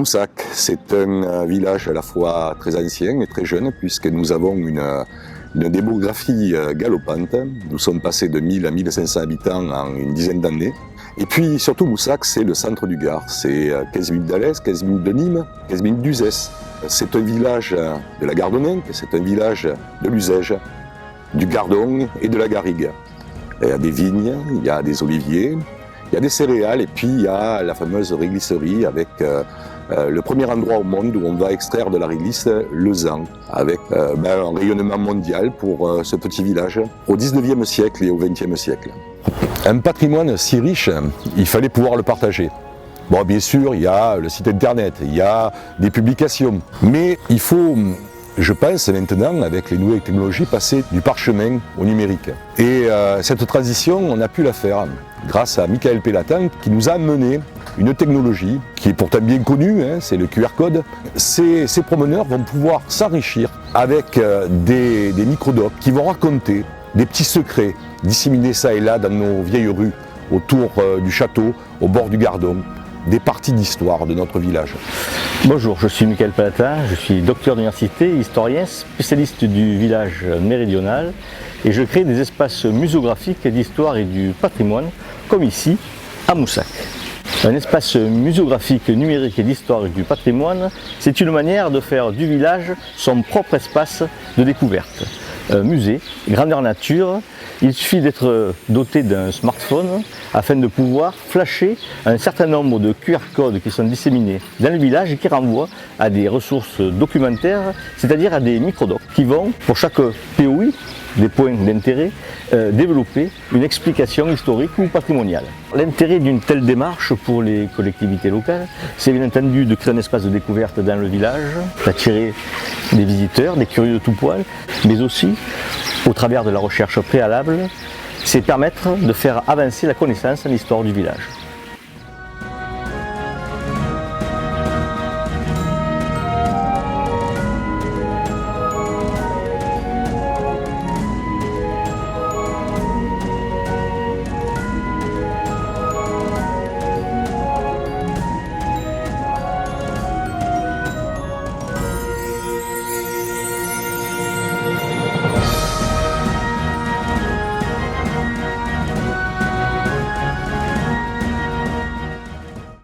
Moussac, c'est un village à la fois très ancien et très jeune puisque nous avons une démographie galopante. Nous sommes passés de 1000 à 1500 habitants en une dizaine d'années. Et puis surtout Moussac, c'est le centre du Gard. C'est 15 minutes d'Alès, 15 minutes de Nîmes, 15 minutes d'Uzès. C'est un village de la Gardonninque, c'est un village de l'Uzège, du Gardon et de la Garrigue. Il y a des vignes, il y a des oliviers, il y a des céréales et puis il y a la fameuse réglisserie avec le premier endroit au monde où on va extraire de la réglisse le zan, avec un rayonnement mondial pour ce petit village au 19e siècle et au 20e siècle. Un patrimoine si riche, il fallait pouvoir le partager. Bon, bien sûr, il y a le site internet, il y a des publications, mais il faut, je pense maintenant, avec les nouvelles technologies, passer du parchemin au numérique. Et cette transition, on a pu la faire grâce à Michael Pellatan qui nous a amené une technologie qui est pourtant bien connue, c'est le QR code. Ces promeneurs vont pouvoir s'enrichir avec des microdocs qui vont raconter des petits secrets disséminés ça et là dans nos vieilles rues, autour du château, au bord du Gardon, des parties d'histoire de notre village. Bonjour, je suis Michael Pellatan, je suis docteur d'université, historien, spécialiste du village méridional et je crée des espaces muséographiques d'histoire et du patrimoine, comme ici, à Moussac. Un espace muséographique numérique et d'histoire et du patrimoine, c'est une manière de faire du village son propre espace de découverte. Musée, grandeur nature, il suffit d'être doté d'un smartphone afin de pouvoir flasher un certain nombre de QR codes qui sont disséminés dans le village et qui renvoient à des ressources documentaires, c'est-à-dire à des microdocs qui vont, pour chaque POI, des points d'intérêt, développer une explication historique ou patrimoniale. L'intérêt d'une telle démarche pour les collectivités locales, c'est bien entendu de créer un espace de découverte dans le village, d'attirer des visiteurs, des curieux de tout poil, mais aussi, au travers de la recherche préalable, c'est permettre de faire avancer la connaissance en histoire du village.